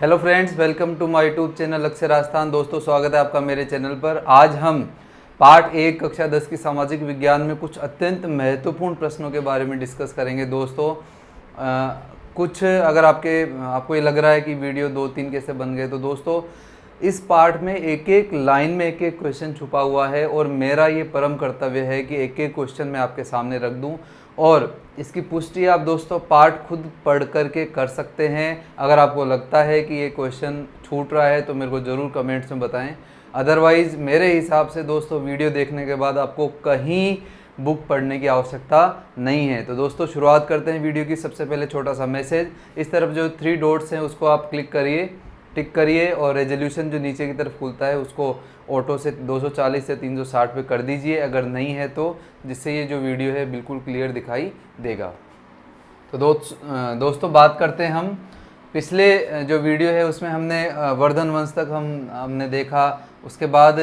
Hello friends, welcome to my YouTube channel Akshar Rajasthan. दोस्तों, स्वागत है आपका मेरे चैनल पर। आज हम पार्ट 1 कक्षा 10 की सामाजिक विज्ञान में कुछ अत्यंत महत्वपूर्ण प्रश्नों के बारे में डिस्कस करेंगे। दोस्तों, कुछ अगर आपको ये लग रहा है कि वीडियो 2-3 कैसे बन गए, तो दोस्तों इस पार्ट में एक एक लाइन में एक एक क्वेश्चन छुपा हुआ है और मेरा ये परम कर्तव्य है कि एक एक क्वेश्चन मैं आपके सामने रख दूं और इसकी पुष्टि आप दोस्तों पार्ट खुद पढ़ करके कर सकते हैं। अगर आपको लगता है कि ये क्वेश्चन छूट रहा है तो मेरे को ज़रूर कमेंट्स में बताएं। अदरवाइज़ मेरे हिसाब से दोस्तों वीडियो देखने के बाद आपको कहीं बुक पढ़ने की आवश्यकता नहीं है। तो दोस्तों शुरुआत करते हैं वीडियो की। सबसे पहले छोटा सा मैसेज, इस तरफ जो 3 डॉट्स हैं उसको आप क्लिक करिए, टिक करिए और रेजोल्यूशन जो नीचे की तरफ खुलता है उसको ऑटो से 240 से 360 पे कर दीजिए अगर नहीं है तो, जिससे ये जो वीडियो है बिल्कुल क्लियर दिखाई देगा। तो दोस्तों बात करते हैं हम पिछले जो वीडियो है उसमें हमने वर्धन वंश तक हमने देखा, उसके बाद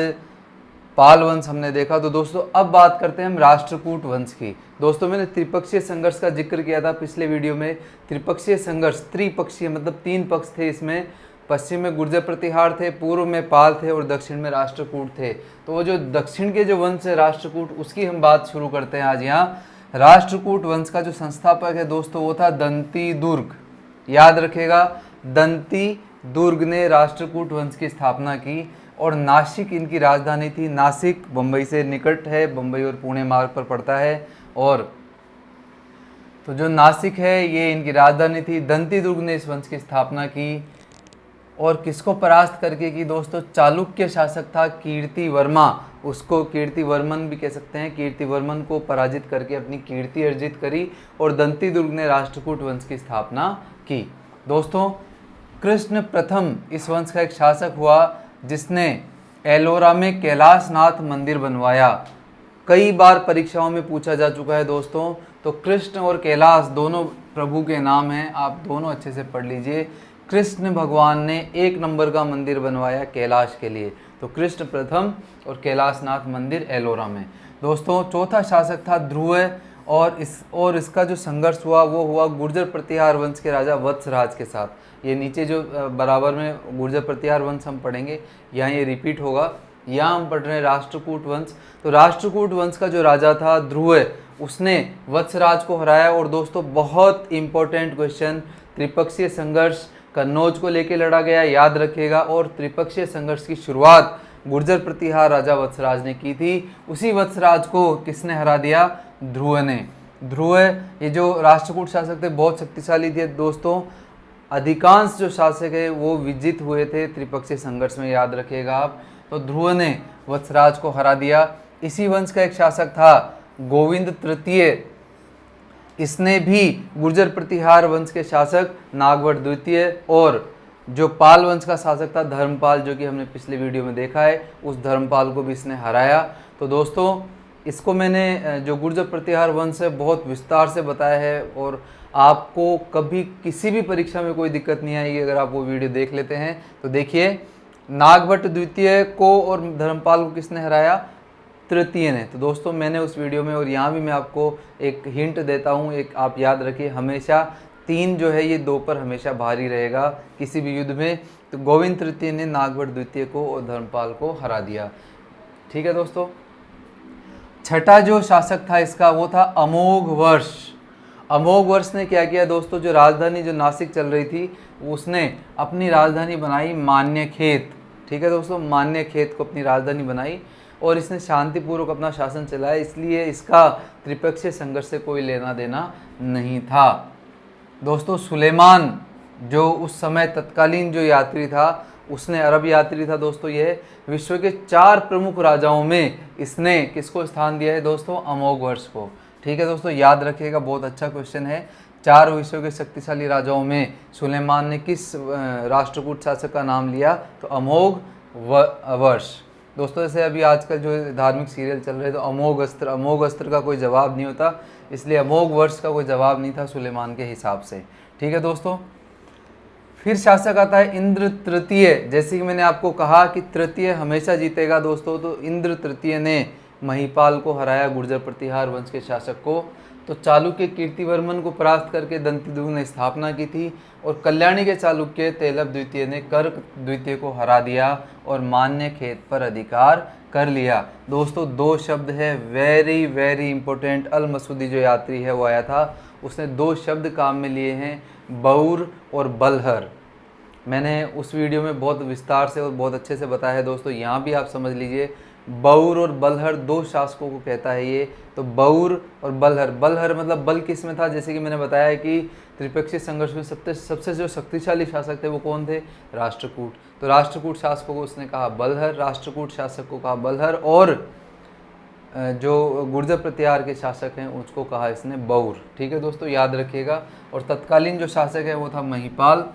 पाल वंश हमने देखा। तो दोस्तों अब बात करते हैं हम राष्ट्रकूट वंश की। दोस्तों मैंने त्रिपक्षीय संघर्ष का जिक्र किया था पिछले वीडियो में। त्रिपक्षीय संघर्ष, त्रिपक्षीय मतलब 3 पक्ष थे इसमें। पश्चिम में गुर्जर प्रतिहार थे, पूर्व में पाल थे और दक्षिण में राष्ट्रकूट थे। तो वो जो दक्षिण के जो वंश है राष्ट्रकूट, उसकी हम बात शुरू करते हैं आज यहाँ। राष्ट्रकूट वंश का जो संस्थापक है दोस्तों वो था दंती दुर्ग। याद रखेगा, दंती दुर्ग ने राष्ट्रकूट वंश की स्थापना की और नासिक इनकी राजधानी थी। नासिक बम्बई से निकट है, बम्बई और पुणे मार्ग पर पड़ता है। और तो जो नासिक है ये इनकी राजधानी थी। दंती दुर्ग ने इस वंश की स्थापना की और किसको परास्त करके की दोस्तों? चालुक्य शासक था कीर्तिवर्मा, उसको कीर्तिवर्मन भी कह सकते हैं। कीर्तिवर्मन को पराजित करके अपनी कीर्ति अर्जित करी और दंती दुर्ग ने राष्ट्रकूट वंश की स्थापना की। दोस्तों कृष्ण प्रथम इस वंश का एक शासक हुआ जिसने एलोरा में कैलाशनाथ मंदिर बनवाया। कई बार परीक्षाओं में पूछा जा चुका है दोस्तों। तो कृष्ण और कैलाश दोनों प्रभु के नाम हैं, आप दोनों अच्छे से पढ़ लीजिए। कृष्ण भगवान ने 1 नंबर का मंदिर बनवाया कैलाश के लिए, तो कृष्ण प्रथम और कैलाशनाथ मंदिर एलोरा में। दोस्तों चौथा शासक था ध्रुव और इसका जो संघर्ष हुआ वो हुआ गुर्जर प्रतिहार वंश के राजा वत्सराज के साथ। ये नीचे जो बराबर में गुर्जर प्रतिहार वंश हम पढ़ेंगे, यहाँ ये रिपीट होगा। यहाँ हम पढ़ रहे हैं राष्ट्रकूट वंश। तो राष्ट्रकूट वंश का जो राजा था ध्रुव, उसने वत्सराज को हराया। और दोस्तों बहुत इंपॉर्टेंट क्वेश्चन, त्रिपक्षीय संघर्ष कन्नौज को लेकर लड़ा गया, याद रखिएगा। और त्रिपक्षीय संघर्ष की शुरुआत गुर्जर प्रतिहार राजा वत्सराज ने की थी। उसी वत्सराज को किसने हरा दिया? ध्रुव ने। ध्रुव ये जो राष्ट्रकूट शासक थे बहुत शक्तिशाली थे दोस्तों। अधिकांश जो शासक है वो विजित हुए थे त्रिपक्षीय संघर्ष में, याद रखिएगा आप। तो ध्रुव ने वत्सराज को हरा दिया। इसी वंश का एक शासक था गोविंद तृतीय। इसने भी गुर्जर प्रतिहार वंश के शासक नागवट द्वितीय और जो पाल वंश का शासक था धर्मपाल, जो कि हमने पिछले वीडियो में देखा है, उस धर्मपाल को भी इसने हराया। तो दोस्तों इसको मैंने जो गुर्जर प्रतिहार वंश है बहुत विस्तार से बताया है और आपको कभी किसी भी परीक्षा में कोई दिक्कत नहीं आएगी अगर आप वो वीडियो देख लेते हैं। तो देखिए, नागवट द्वितीय को और धर्मपाल को किसने हराया? तृतीय ने। तो दोस्तों मैंने उस वीडियो में और यहाँ भी मैं आपको एक हिंट देता हूँ, एक आप याद रखिए, हमेशा 3 जो है ये 2 पर हमेशा भारी रहेगा किसी भी युद्ध में। तो गोविंद तृतीय ने नागवट द्वितीय को और धर्मपाल को हरा दिया। ठीक है दोस्तों। छठा जो शासक था इसका वो था अमोघ वर्ष। अमोघ वर्ष ने क्या किया दोस्तों? जो राजधानी जो नासिक चल रही थी उसने अपनी राजधानी बनाई मान्यखेत। ठीक है दोस्तों, मान्यखेत को अपनी राजधानी बनाई और इसने शांतिपूर्वक अपना शासन चलाया, इसलिए इसका त्रिपक्षीय संघर्ष से कोई लेना देना नहीं था। दोस्तों सुलेमान जो उस समय तत्कालीन जो यात्री था, उसने अरब यात्री था दोस्तों, यह विश्व के 4 प्रमुख राजाओं में इसने किसको स्थान दिया है दोस्तों? अमोघ वर्ष को। ठीक है दोस्तों, याद रखिएगा, बहुत अच्छा क्वेश्चन है। 4 विश्व के शक्तिशाली राजाओं में सुलेमान ने किस राष्ट्रकूट शासक का नाम लिया? तो अमोघ वर्ष। दोस्तों जैसे अभी आजकल जो धार्मिक सीरियल चल रहे, तो अमोघ अस्त्र का कोई जवाब नहीं होता, इसलिए अमोघ वर्ष का कोई जवाब नहीं था सुलेमान के हिसाब से। ठीक है दोस्तों। फिर शासक आता है इंद्र तृतीय। जैसे कि मैंने आपको कहा कि तृतीय हमेशा जीतेगा दोस्तों, तो इंद्र तृतीय ने महिपाल को हराया, गुर्जर प्रतिहार वंश के शासक को। तो चालुक्य कीर्तिवर्मन को परास्त करके दंतिदुर्ग ने स्थापना की थी और कल्याणी के चालुक्य तेलव द्वितीय ने कर्क द्वितीय को हरा दिया और मान्य खेत पर अधिकार कर लिया। दोस्तों 2 शब्द है वेरी वेरी इंपॉर्टेंट। अल मसूदी जो यात्री है वो आया था, उसने 2 शब्द काम में लिए हैं, बौर और बलहर। मैंने उस वीडियो में बहुत विस्तार से और बहुत अच्छे से बताया है दोस्तों, यहाँ भी आप समझ लीजिए। बौर और बलहर 2 शासकों को कहता है ये। तो बौर और बलहर, बलहर मतलब बल किस में था, जैसे कि मैंने बताया कि त्रिपक्षीय संघर्ष में सबसे जो शक्तिशाली शासक थे वो कौन थे, राष्ट्रकूट। तो राष्ट्रकूट शासकों को उसने कहा बलहर, राष्ट्रकूट शासक को कहा बलहर, और जो गुर्जर प्रतिहार के शासक हैं उसको कहा इसने बौर। ठीक है दोस्तों, याद रखिएगा। और तत्कालीन जो शासक है वो था महिपाल,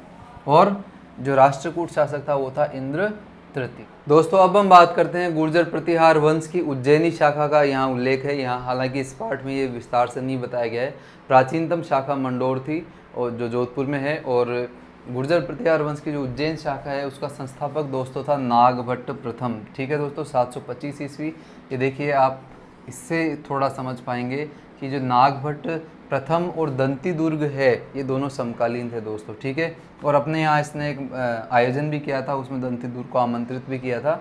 और जो राष्ट्रकूट शासक था वो था इंद्र तृतीय। दोस्तों अब हम बात करते हैं गुर्जर प्रतिहार वंश की उज्जैनी शाखा का। यहाँ उल्लेख है, यहाँ हालांकि इस पार्ट में ये विस्तार से नहीं बताया गया है। प्राचीनतम शाखा मंडोर थी और जो जोधपुर में है, और गुर्जर प्रतिहार वंश की जो उज्जैन शाखा है उसका संस्थापक दोस्तों था नागभट्ट प्रथम। ठीक है दोस्तों, 725 ईस्वी। ये देखिए, आप इससे थोड़ा समझ पाएंगे कि जो नागभट्ट प्रथम और दंती दुर्ग है ये दोनों समकालीन थे दोस्तों। ठीक है, और अपने यहाँ इसने एक आयोजन भी किया था, उसमें दंती दुर्ग को आमंत्रित भी किया था।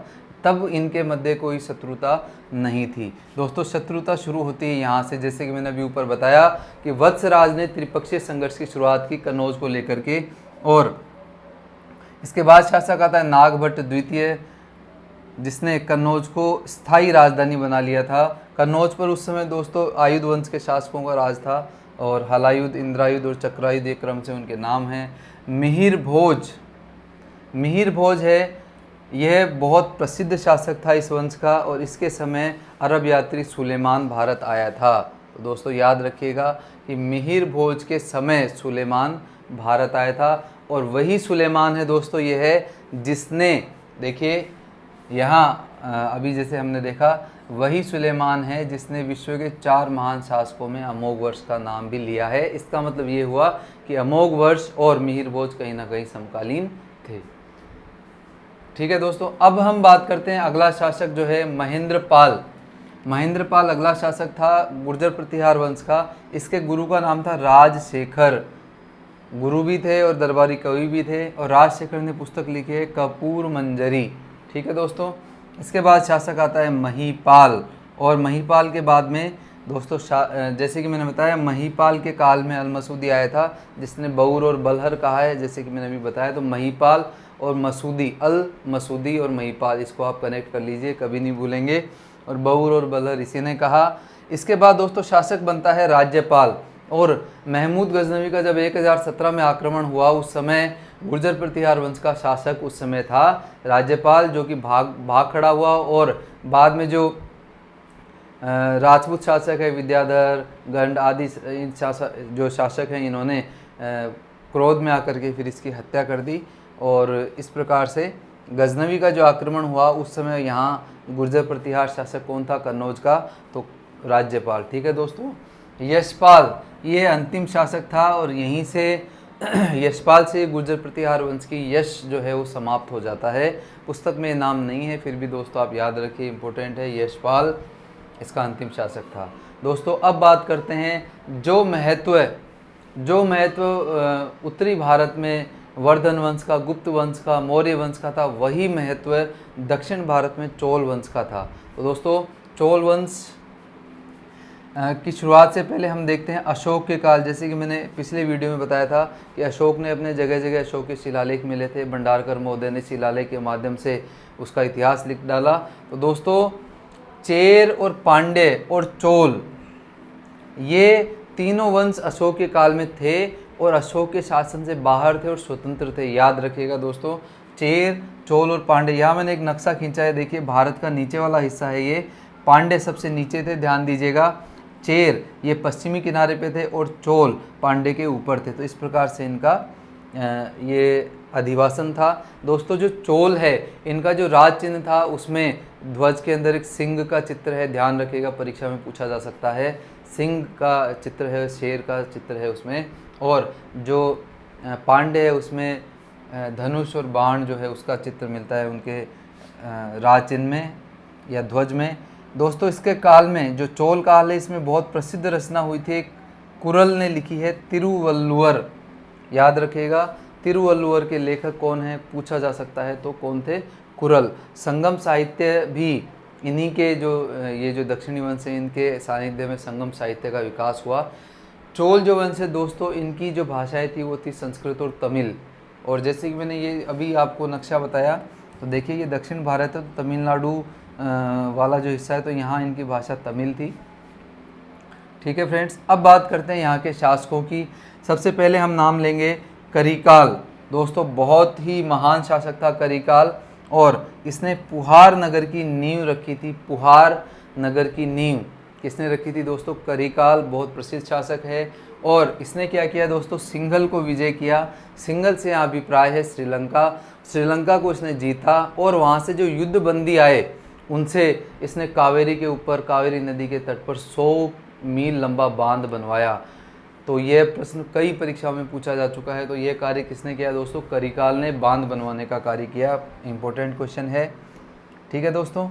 तब इनके मध्य कोई शत्रुता नहीं थी दोस्तों। शत्रुता शुरू होती है यहाँ से, जैसे कि मैंने अभी ऊपर बताया कि वत्सराज ने त्रिपक्षीय संघर्ष की शुरुआत की कन्नौज को लेकर के, और इसके बाद शासक आता है नागभट्ट द्वितीय, जिसने कन्नौज को स्थायी राजधानी बना लिया था। कन्नौज पर उस समय दोस्तों आयुध वंश के शासकों का राज था, और हलायुध, इंद्रायुध और चक्रायुध एक क्रम से उनके नाम हैं। मिहिर भोज, मिहिर भोज है, यह बहुत प्रसिद्ध शासक था इस वंश का, और इसके समय अरब यात्री सुलेमान भारत आया था। तो दोस्तों याद रखिएगा कि मिहिर भोज के समय सुलेमान भारत आया था, और वही सुलेमान है दोस्तों ये है जिसने, देखिए यहाँ अभी जैसे हमने देखा, वही सुलेमान है जिसने विश्व के 4 महान शासकों में अमोघ वर्ष का नाम भी लिया है। इसका मतलब ये हुआ कि अमोघ वर्ष और मिहिर भोज कहीं ना कहीं समकालीन थे। ठीक है दोस्तों, अब हम बात करते हैं अगला शासक जो है महेंद्रपाल। महेंद्रपाल अगला शासक था गुर्जर प्रतिहार वंश का। इसके गुरु का नाम था राजशेखर, गुरु भी थे और दरबारी कवि भी थे, और राजशेखर ने पुस्तक लिखी है कपूर मंजरी। ठीक है दोस्तों, इसके बाद शासक आता है महिपाल, और महिपाल के बाद में दोस्तों जैसे कि मैंने बताया महिपाल के काल में अलमसूदी आया था, जिसने बौर और बलहर कहा है, जैसे कि मैंने अभी बताया। तो महिपाल और मसूदी, अल मसूदी और महिपाल, इसको आप कनेक्ट कर लीजिए, कभी नहीं भूलेंगे। और बौर और बलहर इसी ने कहा। इसके बाद दोस्तों शासक बनता है राज्यपाल, और महमूद गजनवी का जब 1017 में आक्रमण हुआ उस समय गुर्जर प्रतिहार वंश का शासक उस समय था राज्यपाल, जो कि भाग खड़ा हुआ। और बाद में जो राजपूत शासक है विद्याधर, गंड आदि इन जो शासक हैं, इन्होंने क्रोध में आकर के फिर इसकी हत्या कर दी। और इस प्रकार से गजनवी का जो आक्रमण हुआ उस समय यहाँ गुर्जर प्रतिहार शासक कौन था कन्नौज का, तो राज्यपाल। ठीक है दोस्तों, यशपाल ये अंतिम शासक था, और यहीं से यशपाल से गुर्जर प्रतिहार वंश की यश जो है वो समाप्त हो जाता है। पुस्तक में नाम नहीं है, फिर भी दोस्तों आप याद रखिए, इंपॉर्टेंट है। यशपाल इसका अंतिम शासक था दोस्तों। अब बात करते हैं जो महत्व उत्तरी भारत में वर्धन वंश का, गुप्त वंश का, मौर्य वंश का था, वही महत्व दक्षिण भारत में चोल वंश का था। तो दोस्तों चोल वंश की शुरुआत से पहले हम देखते हैं अशोक के काल। जैसे कि मैंने पिछले वीडियो में बताया था कि अशोक ने अपने जगह जगह अशोक के शिलालेख मिले थे। भंडारकर महोदय ने शिलालेख के माध्यम से उसका इतिहास लिख डाला। तो दोस्तों चेर और पांड्य और चोल ये तीनों वंश अशोक के काल में थे, और अशोक के शासन से बाहर थे और स्वतंत्र थे। याद रखिएगा दोस्तों, चेर, चोल और पांड्य। यहाँ मैंने एक नक्शा खींचा है, देखिए भारत का नीचे वाला हिस्सा है ये। पांड्य सबसे नीचे थे, ध्यान दीजिएगा। चेर ये पश्चिमी किनारे पे थे, और चोल पांड्य के ऊपर थे। तो इस प्रकार से इनका ये अधिवासन था दोस्तों। जो चोल है इनका जो राज चिन्ह था उसमें ध्वज के अंदर एक सिंह का चित्र है, ध्यान रखिएगा, परीक्षा में पूछा जा सकता है। सिंह का चित्र है, शेर का चित्र है उसमें। और जो पांड्य है उसमें धनुष और बाण जो है उसका चित्र मिलता है उनके राज चिन्ह में या ध्वज में। दोस्तों इसके काल में जो चोल काल है इसमें बहुत प्रसिद्ध रचना हुई थी, एक कुरल ने लिखी है तिरुवल्लुवर। याद रखिएगा, तिरुवल्लुवर के लेखक कौन है पूछा जा सकता है, तो कौन थे? कुरल। संगम साहित्य भी इन्हीं के ये जो दक्षिणी वंश है इनके सानिध्य में संगम साहित्य का विकास हुआ। चोल जो वंश है दोस्तों, इनकी जो भाषाएं थी वो थी संस्कृत और तमिल। और जैसे कि मैंने ये अभी आपको नक्शा बताया, तो देखिए ये दक्षिण भारत है, तो तमिलनाडु वाला जो हिस्सा है तो यहाँ इनकी भाषा तमिल थी। ठीक है फ्रेंड्स, अब बात करते हैं यहाँ के शासकों की। सबसे पहले हम नाम लेंगे करिकाल। दोस्तों बहुत ही महान शासक था करिकाल, और इसने पुहार नगर की नींव रखी थी। पुहार नगर की नींव किसने रखी थी दोस्तों? करिकाल। बहुत प्रसिद्ध शासक है। और इसने क्या किया दोस्तों? सिंघल को विजय किया। सिंघल से यहाँ अभिप्राय है श्रीलंका। श्रीलंका को इसने जीता, और वहाँ से जो युद्ध बंदी आए उनसे इसने कावेरी के ऊपर, कावेरी नदी के तट पर 100 मील लंबा बांध बनवाया। तो यह प्रश्न कई परीक्षाओं में पूछा जा चुका है। तो यह कार्य किसने किया दोस्तों? करिकाल ने बांध बनवाने का कार्य किया। इंपॉर्टेंट क्वेश्चन है। ठीक है दोस्तों,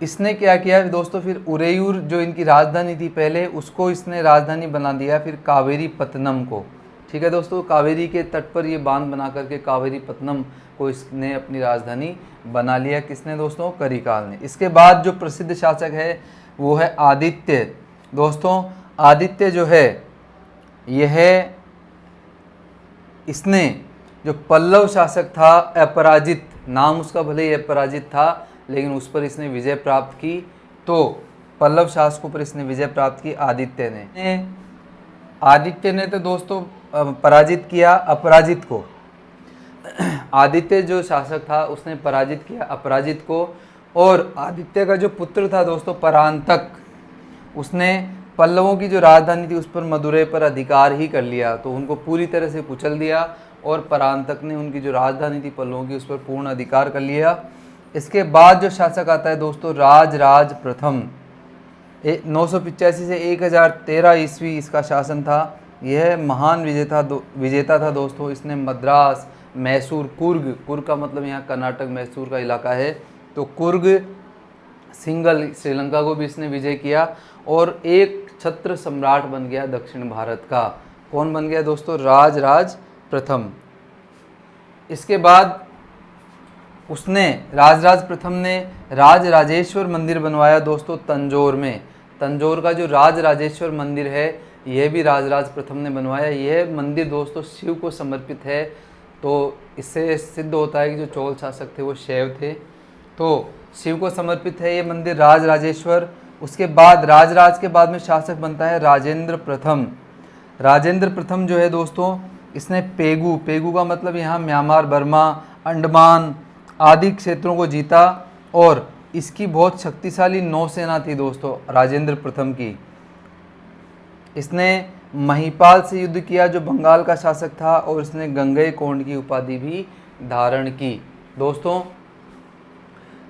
इसने क्या किया दोस्तों? फिर उरेयूर जो इनकी राजधानी थी पहले, उसको इसने राजधानी बना दिया, फिर कावेरी पत्तनम को। ठीक है दोस्तों, कावेरी के तट पर ये बांध बना करके कावेरी पत्तनम को इसने अपनी राजधानी बना लिया। किसने दोस्तों? करिकाल ने। इसके बाद जो प्रसिद्ध शासक है वो है आदित्य। दोस्तों आदित्य जो है यह इसने जो पल्लव शासक था अपराजित, नाम उसका भले ही अपराजित था लेकिन उस पर इसने विजय प्राप्त की। तो पल्लव शासकों पर इसने विजय प्राप्त की आदित्य ने। आदित्य ने तो दोस्तों पराजित किया अपराजित को। आदित्य जो शासक था उसने पराजित किया अपराजित को, और आदित्य का जो पुत्र था दोस्तों परांतक, उसने पल्लवों की जो राजधानी थी उस पर मदुरै पर अधिकार ही कर लिया। तो उनको पूरी तरह से कुचल दिया, और परांतक ने उनकी जो राजधानी थी पल्लवों की उस पर पूर्ण अधिकार कर लिया। इसके बाद जो शासक आता है दोस्तों राजराज प्रथम। 985 से 1013 ईस्वी इसका शासन था। यह महान विजेता था दोस्तों। इसने मद्रास, मैसूर, कुर्ग का मतलब यहाँ कर्नाटक मैसूर का इलाका है, तो कुर्ग, सिंघल, श्रीलंका को भी इसने विजय किया, और एक छत्र सम्राट बन गया दक्षिण भारत का। कौन बन गया दोस्तों? राजराज प्रथम। इसके बाद उसने राजराज प्रथम ने राजराजेश्वर मंदिर बनवाया दोस्तों तंजौर में। तंजौर का जो राजराजेश्वर मंदिर है यह भी राजराज प्रथम ने बनवाया। यह मंदिर दोस्तों शिव को समर्पित है। तो इससे सिद्ध होता है कि जो चोल शासक थे वो शैव थे, तो शिव को समर्पित है ये मंदिर राजराजेश्वर। उसके बाद राजराज के बाद में शासक बनता है राजेंद्र प्रथम। राजेंद्र प्रथम जो है दोस्तों इसने पेगू का मतलब यहाँ म्यांमार, बर्मा, अंडमान आदि क्षेत्रों को जीता, और इसकी बहुत शक्तिशाली नौसेना थी दोस्तों राजेंद्र प्रथम की। इसने महिपाल से युद्ध किया जो बंगाल का शासक था, और इसने गंगईकोंड की उपाधि भी धारण की। दोस्तों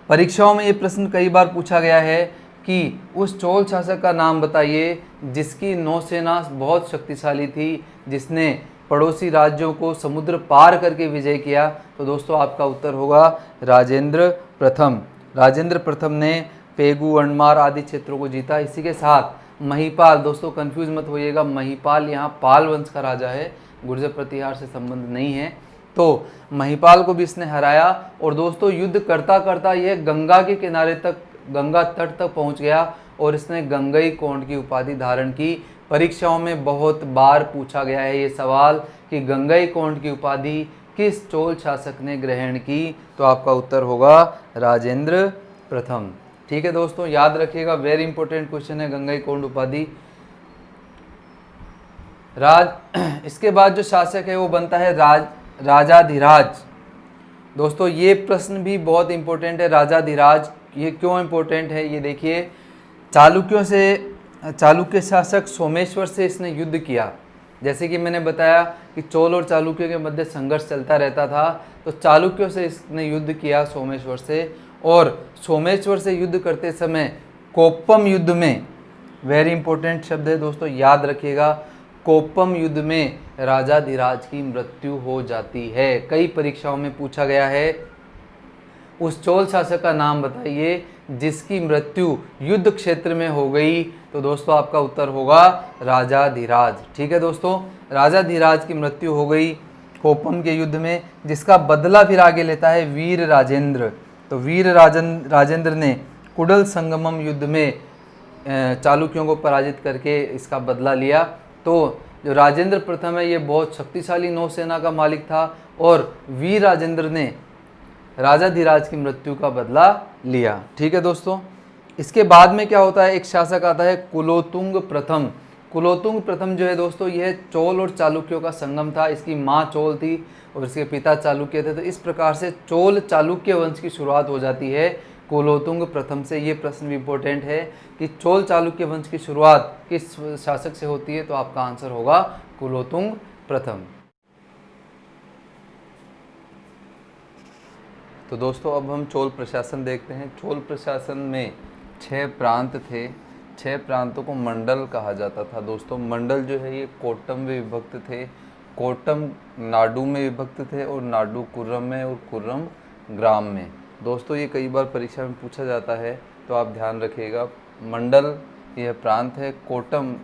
परीक्षाओं में ये प्रश्न कई बार पूछा गया है कि उस चोल शासक का नाम बताइए जिसकी नौसेना बहुत शक्तिशाली थी, जिसने पड़ोसी राज्यों को समुद्र पार करके विजय किया। तो दोस्तों आपका उत्तर होगा राजेंद्र प्रथम। राजेंद्र प्रथम ने पेगू, अंडमान आदि क्षेत्रों को जीता। इसी के साथ महिपाल, दोस्तों कंफ्यूज मत होइएगा, महिपाल यहाँ पाल वंश का राजा है, गुर्जर प्रतिहार से संबंध नहीं है। तो महिपाल को भी इसने हराया, और दोस्तों युद्ध करता करता यह गंगा के किनारे तक, गंगा तट तक पहुँच गया, और इसने गंगईकोंड की उपाधि धारण की। परीक्षाओं में बहुत बार पूछा गया है ये सवाल कि गंगईकोंड की उपाधि किस चोल शासक ने ग्रहण की? तो आपका उत्तर होगा राजेंद्र प्रथम। ठीक है दोस्तों, याद रखिएगा, वेरी इंपॉर्टेंट क्वेश्चन है गंगईकोंड उपाधि। इसके बाद जो शासक है वो बनता है राजाधिराज। दोस्तों ये प्रश्न भी बहुत इंपॉर्टेंट है, राजाधिराज। ये क्यों इंपॉर्टेंट है ये देखिए। चालुक्य शासक सोमेश्वर से इसने युद्ध किया। जैसे कि मैंने बताया कि चोल और चालुक्य के मध्य संघर्ष चलता रहता था, तो चालुक्यों से इसने युद्ध किया सोमेश्वर से, और सोमेश्वर से युद्ध करते समय कोप्पम युद्ध में, वेरी इंपॉर्टेंट शब्द है दोस्तों, याद रखिएगा, कोप्पम युद्ध में राजाधिराज की मृत्यु हो जाती है। कई परीक्षाओं में पूछा गया है उस चोल शासक का नाम बताइए जिसकी मृत्यु युद्ध क्षेत्र में हो गई? तो दोस्तों आपका उत्तर होगा राजाधिराज। ठीक है दोस्तों, राजाधिराज की मृत्यु हो गई कोपम के युद्ध में, जिसका बदला फिर आगे लेता है वीर राजेंद्र। तो वीर राजेंद्र ने कुडल संगमम युद्ध में चालुक्यों को पराजित करके इसका बदला लिया। तो जो राजेंद्र प्रथम है ये बहुत शक्तिशाली नौसेना का मालिक था और वीर राजेंद्र ने राजाधिराज की मृत्यु का बदला लिया। ठीक है दोस्तों, इसके बाद में क्या होता है, एक शासक आता है कुलोतुंग प्रथम। कुलोतुंग प्रथम जो है दोस्तों यह चोल और चालुक्यों का संगम था। इसकी माँ चोल थी और इसके पिता चालुक्य थे। तो इस प्रकार से चोल चालुक्य वंश की शुरुआत हो जाती है कुलोतुंग प्रथम से। ये प्रश्न भी इम्पोर्टेंट है कि चोल चालुक्य वंश की शुरुआत किस शासक से होती है? तो आपका आंसर होगा कुलोतुंग प्रथम। तो दोस्तों अब हम चोल प्रशासन देखते हैं। चोल प्रशासन में 6 प्रांत थे। 6 प्रांतों को मंडल कहा जाता था। दोस्तों मंडल जो है ये कोट्टम में विभक्त थे। कोट्टम नाडु में विभक्त थे और नाडु कुर्रम में और कुर्रम ग्राम में। दोस्तों ये कई बार परीक्षा में पूछा जाता है तो आप ध्यान रखिएगा। मंडल यह प्रांत है, कोट्टम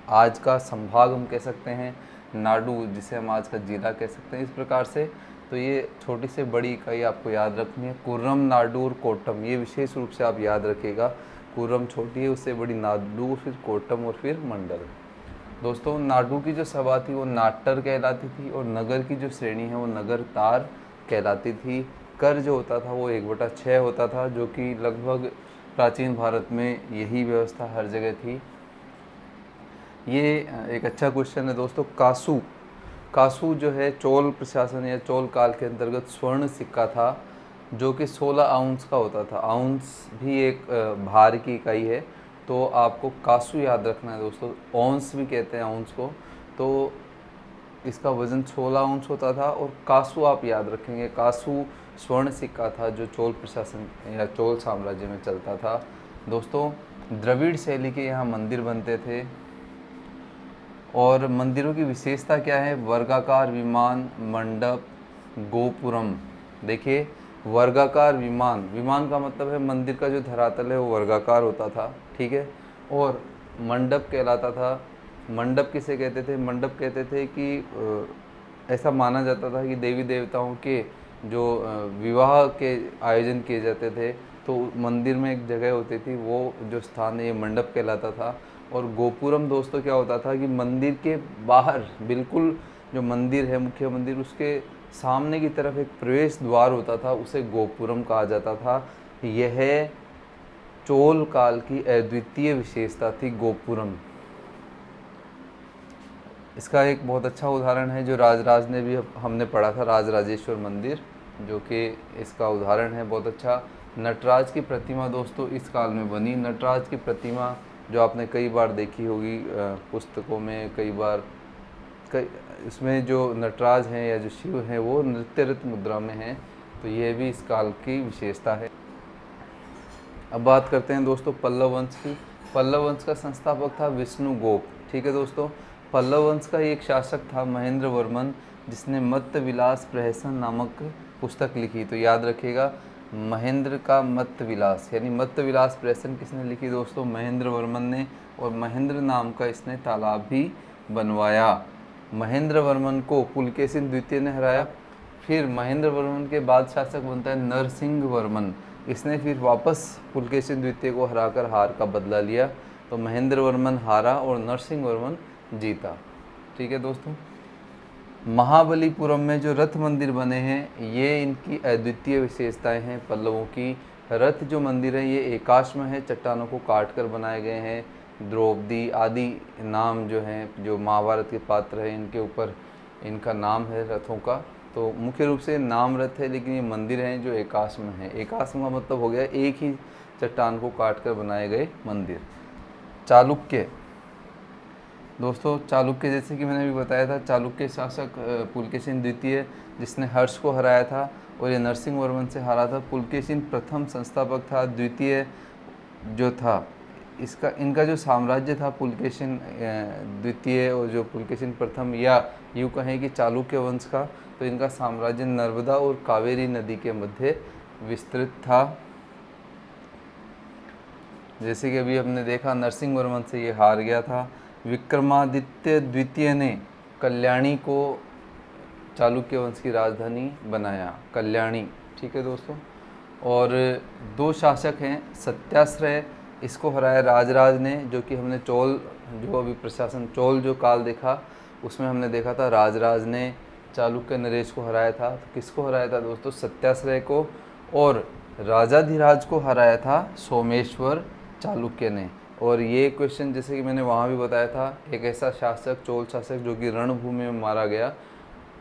आज का संभाग हम कह सकते हैं, नाडु जिसे हम आज का जिला कह सकते हैं, इस प्रकार से। तो ये छोटी से बड़ी इकाई आपको याद रखनी है, कुर्रम, नाडु और कोट्टम, ये विशेष रूप से आप याद रखिएगा। कुर्रम छोटी है, उससे बड़ी नाडु, फिर कोट्टम और फिर मंडल। दोस्तों नाडु की जो सभा थी वो नाट्टर कहलाती थी और नगर की जो श्रेणी है वो नगर तार कहलाती थी। कर जो होता था वो 1/6 होता था, जो कि लगभग प्राचीन भारत में यही व्यवस्था हर जगह थी। ये एक अच्छा क्वेश्चन है दोस्तों। कासू जो है चोल प्रशासन या चोल काल के अंतर्गत स्वर्ण सिक्का था, जो कि 16 आउंस का होता था। आउंस भी एक भार की इकाई है, तो आपको कासू याद रखना है दोस्तों। औंस भी कहते हैं आउंस को। तो इसका वज़न 16 आउंस होता था और कासू आप याद रखेंगे। कासू स्वर्ण सिक्का था जो चोल प्रशासन या चोल साम्राज्य में चलता था। दोस्तों द्रविड़ शैली के यहाँ मंदिर बनते थे और मंदिरों की विशेषता क्या है? वर्गाकार विमान, मंडप, गोपुरम। देखिए वर्गाकार विमान का मतलब है मंदिर का जो धरातल है वो वर्गाकार होता था, ठीक है। और मंडप कहलाता था। मंडप किसे कहते थे? मंडप कहते थे कि ऐसा माना जाता था कि देवी देवताओं के जो विवाह के आयोजन किए जाते थे तो मंदिर में एक जगह होती थी, वो जो स्थान है ये मंडप कहलाता था। और गोपुरम दोस्तों क्या होता था कि मंदिर के बाहर बिल्कुल जो मंदिर है, मुख्य मंदिर, उसके सामने की तरफ एक प्रवेश द्वार होता था, उसे गोपुरम कहा जाता था। यह चोल काल की अद्वितीय विशेषता थी गोपुरम। इसका एक बहुत अच्छा उदाहरण है जो राजराज ने भी हमने पढ़ा था, राजराजेश्वर मंदिर, जो कि इसका उदाहरण है बहुत अच्छा। नटराज की प्रतिमा दोस्तों इस काल में बनी। नटराज की प्रतिमा जो आपने कई बार देखी होगी पुस्तकों में, इसमें जो नटराज हैं या जो शिव हैं वो नृत्यरत मुद्रा में हैं। तो ये भी इस काल की विशेषता है। अब बात करते हैं दोस्तों पल्लव वंश की। पल्लव वंश का संस्थापक था विष्णुगोप, ठीक है दोस्तों। पल्लव वंश का एक शासक था महेंद्र वर्मन, जिसने मत्त विलास प्रहसन नामक पुस्तक लिखी। तो याद रखिएगा महेंद्र का मत्त विलास, यानी मत्त विलास प्रहसन किसने लिखी दोस्तों? महेंद्र वर्मन ने। और महेंद्र नाम का इसने तालाब भी बनवाया। महेंद्र वर्मन को पुलकेशिन द्वितीय ने हराया। फिर महेंद्र वर्मन के बाद शासक बनता है नरसिंह वर्मन। इसने फिर वापस पुलकेशिन द्वितीय को हराकर हार का बदला लिया। तो महेंद्र वर्मन हारा और नरसिंह वर्मन जीता, ठीक है दोस्तों। महाबलीपुरम में जो रथ मंदिर बने हैं ये इनकी अद्वितीय विशेषताएं हैं पल्लवों की। रथ जो मंदिर है ये एकाश्म है, चट्टानों को काट कर बनाए गए हैं। द्रौपदी आदि नाम जो हैं, जो महाभारत के पात्र हैं, इनके ऊपर इनका नाम है रथों का। तो मुख्य रूप से नाम रथ है, लेकिन ये मंदिर हैं जो एकाश्म है। एकाश्म का मतलब हो गया एक ही चट्टान को काट कर बनाए गए मंदिर। चालुक्य दोस्तों, चालुक्य जैसे कि मैंने भी बताया था, चालुक्य शासक पुलकेशिन द्वितीय जिसने हर्ष को हराया था और ये नरसिंह वर्मन से हारा था। पुलकेशिन प्रथम संस्थापक था। द्वितीय जो था इनका जो साम्राज्य था पुलकेशिन द्वितीय और जो पुलकेशिन प्रथम, या यूँ कहें कि चालुक्य वंश का, तो इनका साम्राज्य नर्मदा और कावेरी नदी के मध्य विस्तृत था। जैसे कि अभी हमने देखा नरसिंह वर्मन से ये हार गया था। विक्रमादित्य द्वितीय ने कल्याणी को चालुक्य वंश की राजधानी बनाया, कल्याणी। ठीक है दोस्तों। और दो शासक हैं, सत्याश्रय, इसको हराया राजराज ने, जो कि हमने चोल जो अभी प्रशासन चोल जो काल देखा उसमें हमने देखा था राजराज ने चालुक्य नरेश को हराया था। तो किसको हराया था दोस्तों? सत्याश्रय को। और राजाधिराज को हराया था सोमेश्वर चालुक्य ने। और ये क्वेश्चन जैसे कि मैंने वहाँ भी बताया था, एक ऐसा शासक चोल शासक जो कि रणभूमि में मारा गया,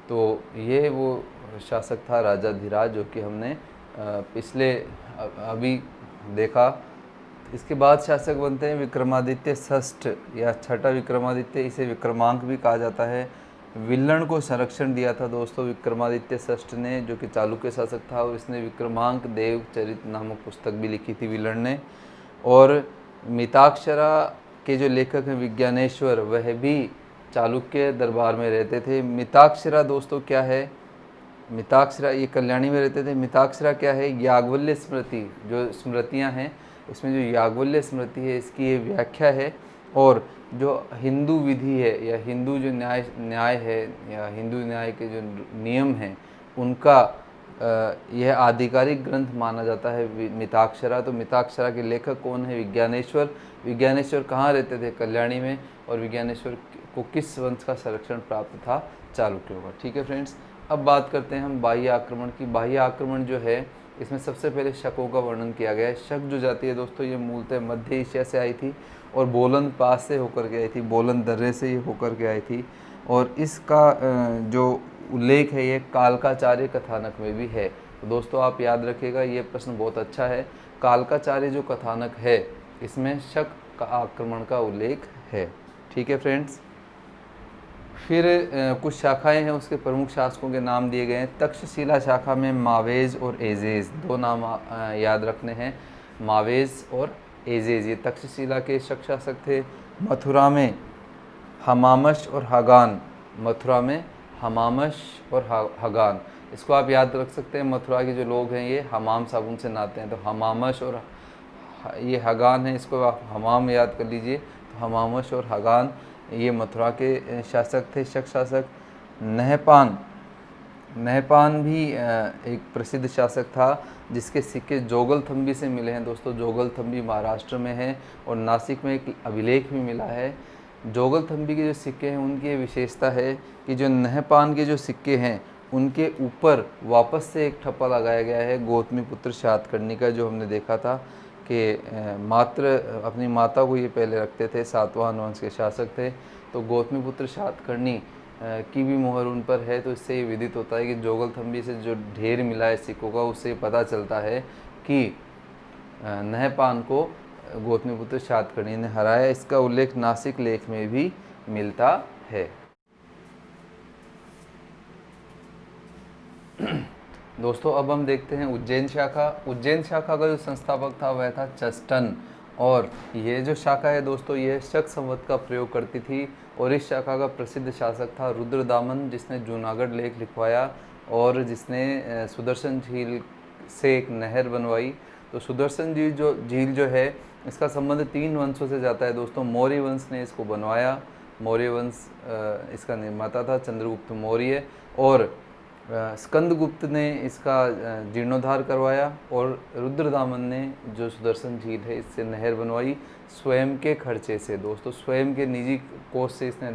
तो ये वो शासक था राजाधिराज, जो कि हमने पिछले अभी देखा। इसके बाद शासक बनते हैं विक्रमादित्य षष्ठ या छठा विक्रमादित्य, इसे विक्रमांक भी कहा जाता है। विल्लण को संरक्षण दिया था दोस्तों विक्रमादित्य षष्ठ ने, जो कि चालुक्य शासक था, और इसने विक्रमांक देव चरित नामक पुस्तक भी लिखी थी विल्लण ने। और मिताक्षरा के जो लेखक हैं विज्ञानेश्वर, वह भी चालुक्य दरबार में रहते थे। मिताक्षरा दोस्तों क्या है? मिताक्षरा ये कल्याणी में रहते थे। मिताक्षरा क्या है? याज्ञवल्क्य स्मृति, जो स्मृतियां हैं इसमें जो याज्ञवल्क्य स्मृति है इसकी ये व्याख्या है। और जो हिंदू विधि है या हिंदू जो न्याय है या हिंदू न्याय के जो नियम हैं उनका यह आधिकारिक ग्रंथ माना जाता है मिताक्षरा। तो मिताक्षरा के लेखक कौन है? विज्ञानेश्वर। विज्ञानेश्वर कहाँ रहते थे? कल्याणी में। और विज्ञानेश्वर को किस वंश का संरक्षण प्राप्त था? चालुक्यों का। ठीक है फ्रेंड्स। अब बात करते हैं हम बाह्य आक्रमण की। बाह्य आक्रमण जो है इसमें सबसे पहले शकों का वर्णन किया गया है। शक जो जाति है दोस्तों ये मूलतः मध्य एशिया से आई थी और बोलन पास से होकर के आई थी, बोलन दर्रे से ये होकर के आई थी। और इसका जो उल्लेख है ये कालकाचार्य कथानक में भी है। तो दोस्तों आप याद रखिएगा, ये प्रश्न बहुत अच्छा है। कालकाचार्य जो कथानक है इसमें शक का आक्रमण का उल्लेख है। ठीक है फ्रेंड्स। फिर कुछ शाखाएं हैं, उसके प्रमुख शासकों के नाम दिए गए हैं। तक्षशिला शाखा में मावेज और एजेज, दो नाम याद रखने हैं, मावेज और एजेज। ये तक्षशिला के शक शासक थे। मथुरा में हमामश और हगान, मथुरा में हमामश और हगान, इसको आप याद रख सकते हैं। मथुरा के जो लोग हैं ये हमाम साबुन से नहाते हैं, तो हमामश और ये हगान है, इसको आप हमाम याद कर लीजिए। तो हमामश और हगान ये मथुरा के शासक थे, शक शासक। नहपान, नहपान भी एक प्रसिद्ध शासक था जिसके सिक्के जोगलथम्बी से मिले हैं दोस्तों। जोगलथम्बी महाराष्ट्र में है और नासिक में एक अभिलेख भी मिला है। जोगलथम्बी के जो सिक्के हैं उनकी ये विशेषता है कि जो नहपान के जो सिक्के हैं उनके ऊपर वापस से एक ठप्पा लगाया गया है गौतमीपुत्र शातकर्णी का, जो हमने देखा था कि मात्र अपनी माता को ये पहले रखते थे, सातवाहन वंश के शासक थे। तो गौतमीपुत्र शातकर्णी की भी मोहर उन पर है। तो इससे ये विदित होता है कि जोगलथम्बी से जो ढेर मिला है सिक्कों का, उससे पता चलता है कि नहपान को गौतमीपुत्र शातकर्णी ने हराया। इसका उल्लेख नासिक लेख में भी मिलता है। दोस्तों अब हम देखते हैं उज्जैन शाखा। उज्जैन शाखा का जो संस्थापक था वह था चस्टन। और ये जो शाखा है दोस्तों ये शक संवत का प्रयोग करती थी। और इस शाखा का प्रसिद्ध शासक था रुद्रदामन, जिसने जूनागढ़ लेख लिखवाया और जिसने सुदर्शन झील से एक नहर बनवाई। तो सुदर्शन झील जो है इसका संबंध 3 वंशों से जाता है दोस्तों। मौर्य वंश ने इसको बनवाया, मौर्य वंश इसका निर्माता था चंद्रगुप्त मौर्य, और स्कंदगुप्त ने इसका जीर्णोद्धार करवाया, और रुद्रदामन ने जो सुदर्शन झील है इससे नहर बनवाई स्वयं के खर्चे से दोस्तों। स्वयं के निजी कोष से इसने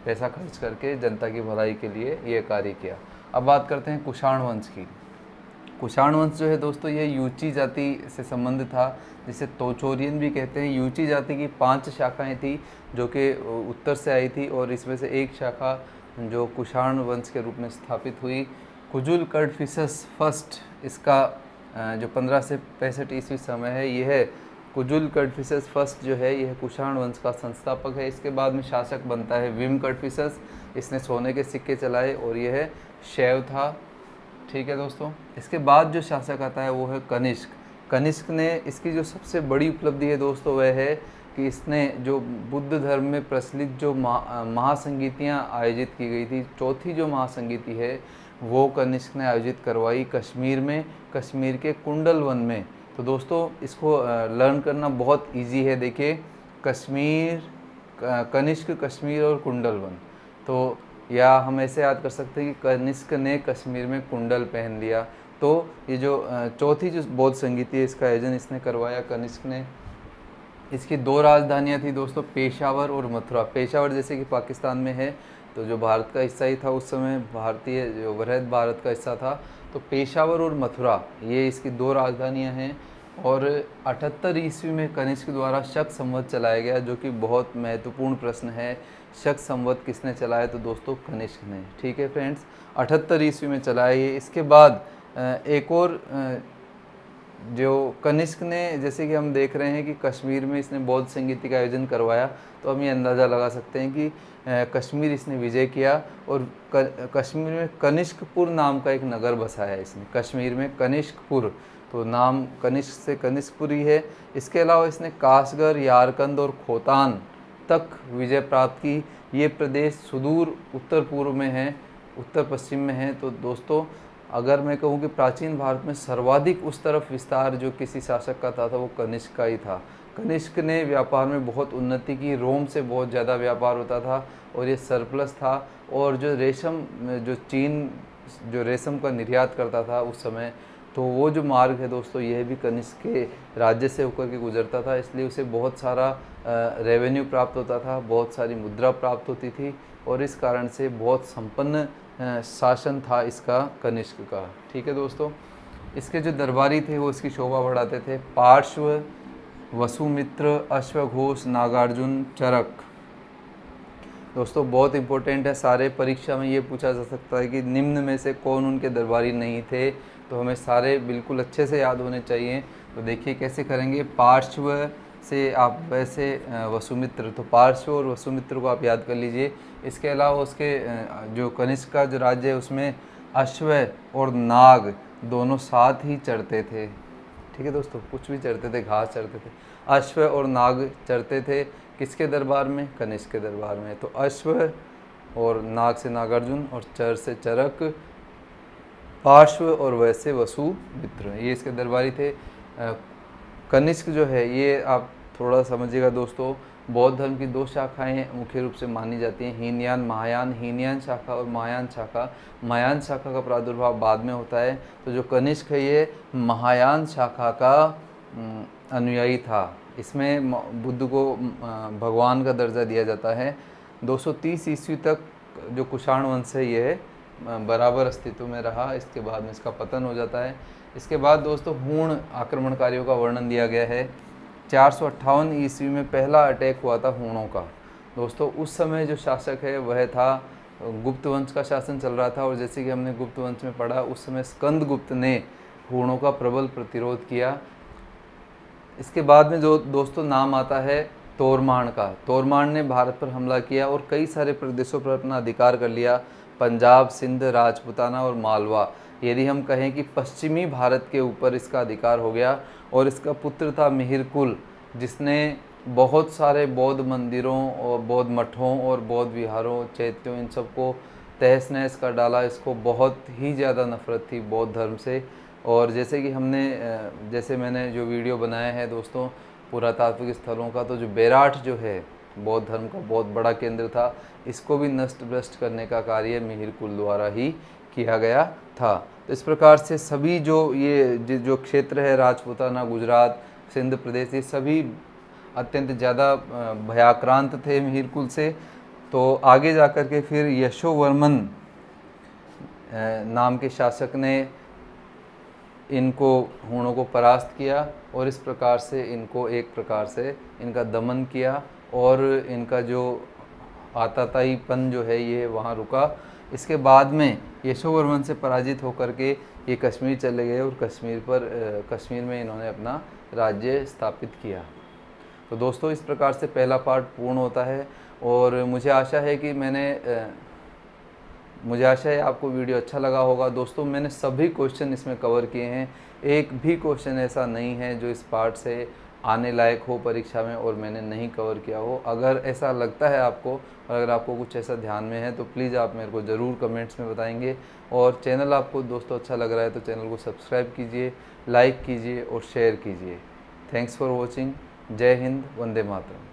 पैसा खर्च करके जनता की भलाई के लिए ये कार्य किया। अब बात करते हैं कुषाण वंश की। कुषाण वंश जो है दोस्तों ये यूची जाति से संबंधित था, जिसे तोचोरियन भी कहते हैं। यूची जाति की 5 शाखाएं थी जो कि उत्तर से आई थी, और इसमें से एक शाखा जो कुषाण वंश के रूप में स्थापित हुई। कुजुल कडफिसस फर्स्ट, इसका जो 15 से 65 ईस्वी समय है, यह कुजुल कडफिसस फर्स्ट जो है यह कुषाण वंश का संस्थापक है। इसके बाद में शासक बनता है विम कडफिसस, इसने सोने के सिक्के चलाए और यह शैव था। ठीक है दोस्तों। इसके बाद जो शासक आता है वो है कनिष्क। कनिष्क ने, इसकी जो सबसे बड़ी उपलब्धि है दोस्तों वह है कि इसने जो बुद्ध धर्म में प्रचलित जो महासंगीतियाँ आयोजित की गई थी, चौथी जो महासंगीति है वो कनिष्क ने आयोजित करवाई कश्मीर में, कश्मीर के कुंडल वन में। तो दोस्तों इसको लर्न करना बहुत इजी है। देखिए कश्मीर, कनिष्क, कश्मीर और कुंडलवन। तो या हम ऐसे याद कर सकते हैं कि कनिष्क ने कश्मीर में कुंडल पहन लिया। तो ये जो चौथी जो बौद्ध संगीति है इसका आयोजन इसने करवाया कनिष्क ने। इसकी 2 राजधानियाँ थी दोस्तों, पेशावर और मथुरा। पेशावर जैसे कि पाकिस्तान में है, तो जो भारत का हिस्सा ही था उस समय, भारतीय जो वृहद भारत का हिस्सा था, तो पेशावर और मथुरा ये इसकी 2 राजधानियाँ हैं। और 78 ईस्वी में कनिष्क द्वारा शक संवत चलाया गया, जो कि बहुत महत्वपूर्ण प्रश्न है। शक संवत किसने चलाया? तो दोस्तों कनिष्क ने। ठीक है फ्रेंड्स, 78 ईस्वी में चलाया ये। इसके बाद एक और जो कनिष्क ने, जैसे कि हम देख रहे हैं कि कश्मीर में इसने बौद्ध संगीति का आयोजन करवाया, तो हम ये अंदाज़ा लगा सकते हैं कि कश्मीर इसने विजय किया। और कश्मीर में कनिष्कपुर नाम का एक नगर बसाया इसने, कश्मीर में कनिष्कपुर, तो नाम कनिष्क से कनिष्कपुर ही है। इसके अलावा इसने कासगढ़, यारकंद और खोतान तक विजय प्राप्त की। ये प्रदेश सुदूर उत्तर पूर्व में है, उत्तर पश्चिम में है। तो दोस्तों अगर मैं कहूँ कि प्राचीन भारत में सर्वाधिक उस तरफ विस्तार जो किसी शासक का था वो कनिष्क का ही था। कनिष्क ने व्यापार में बहुत उन्नति की, रोम से बहुत ज़्यादा व्यापार होता था और ये सरप्लस था। और जो रेशम, जो चीन जो रेशम का निर्यात करता था उस समय, तो वो जो मार्ग है दोस्तों यह भी कनिष्क के राज्य से होकर के गुजरता था, इसलिए उसे बहुत सारा रेवेन्यू प्राप्त होता था, बहुत सारी मुद्रा प्राप्त होती थी और इस कारण से बहुत संपन्न शासन था इसका कनिष्क का। ठीक है दोस्तों, इसके जो दरबारी थे वो इसकी शोभा बढ़ाते थे। पार्श्व, वसुमित्र, अश्वघोष, नागार्जुन, चरक। दोस्तों बहुत इंपॉर्टेंट है, सारे परीक्षा में ये पूछा जा सकता है कि निम्न में से कौन उनके दरबारी नहीं थे, तो हमें सारे बिल्कुल अच्छे से याद होने चाहिए। तो देखिए कैसे करेंगे। पार्श्व से आप वैसे वसुमित्र, तो पार्श्व और वसुमित्र को आप याद कर लीजिए। इसके अलावा उसके जो कनिष्क का जो राज्य है उसमें अश्व और नाग दोनों साथ ही चढ़ते थे। ठीक है दोस्तों, कुछ भी चढ़ते थे, घास चढ़ते थे, अश्व और नाग चढ़ते थे किसके दरबार में? कनिष्क के दरबार में। तो अश्व और नाग से नागार्जुन और चर से चरक, पार्श्व और वैसे वसुमित्र, ये इसके दरबारी थे। कनिष्क जो है ये आप थोड़ा समझिएगा दोस्तों, बौद्ध धर्म की 2 शाखाएं मुख्य रूप से मानी जाती हैं, हीनयान, महायान। हीनयान शाखा और महायान शाखा। महायान शाखा का प्रादुर्भाव बाद में होता है। तो जो कनिष्क है ये महायान शाखा का अनुयायी था। इसमें बुद्ध को भगवान का दर्जा दिया जाता है। 230 ईस्वी तक जो कुषाण वंश है ये बराबर अस्तित्व में रहा, इसके बाद में इसका पतन हो जाता है। इसके बाद दोस्तों हूण आक्रमणकारियों का वर्णन दिया गया है। 458 ईस्वी में पहला अटैक हुआ था हूणों का। दोस्तों उस समय जो शासक है वह था, गुप्त वंश का शासन चल रहा था, और जैसे कि हमने गुप्त वंश में पढ़ा उस समय स्कंदगुप्त ने हूणों का प्रबल प्रतिरोध किया। इसके बाद में जो दोस्तों नाम आता है तोरमाण का। तोरमाण ने भारत पर हमला किया और कई सारे प्रदेशों पर अपना अधिकार कर लिया, पंजाब, सिंध, राजपूताना और मालवा। यदि हम कहें कि पश्चिमी भारत के ऊपर इसका अधिकार हो गया। और इसका पुत्र था मिहिरकुल, जिसने बहुत सारे बौद्ध मंदिरों और बौद्ध मठों और बौद्ध विहारों, चैत्यों, इन सबको तहस नहस कर डाला। इसको बहुत ही ज़्यादा नफरत थी बौद्ध धर्म से। और जैसे कि जैसे मैंने जो वीडियो बनाया है दोस्तों पुरातात्विक स्थलों का, तो जो बेराट जो है बौद्ध धर्म का बहुत बड़ा केंद्र था, इसको भी नष्ट भ्रष्ट करने का कार्य मिहिरकुल द्वारा ही किया गया था। तो इस प्रकार से सभी जो क्षेत्र है, राजपूताना, गुजरात, सिंध प्रदेश, ये सभी अत्यंत ज़्यादा भयाक्रांत थे मिहिरकुल से। तो आगे जाकर के फिर यशोवर्मन नाम के शासक ने हूणों को परास्त किया और इस प्रकार से एक प्रकार से इनका दमन किया और इनका जो आताताईपन जो है ये वहाँ रुका। इसके बाद में यशोवर्मन से पराजित होकर के ये कश्मीर चले गए और कश्मीर में इन्होंने अपना राज्य स्थापित किया। तो दोस्तों इस प्रकार से पहला पार्ट पूर्ण होता है और मुझे आशा है आपको वीडियो अच्छा लगा होगा। दोस्तों मैंने सभी क्वेश्चन इसमें कवर किए हैं, एक भी क्वेश्चन ऐसा नहीं है जो इस पार्ट से आने लायक हो परीक्षा में और मैंने नहीं कवर किया हो। अगर ऐसा लगता है आपको और अगर आपको कुछ ऐसा ध्यान में है तो प्लीज़ आप मेरे को ज़रूर कमेंट्स में बताएंगे। और चैनल आपको दोस्तों अच्छा लग रहा है तो चैनल को सब्सक्राइब कीजिए, लाइक कीजिए और शेयर कीजिए। Thanks for watching. जय हिंद, वंदे मातरम।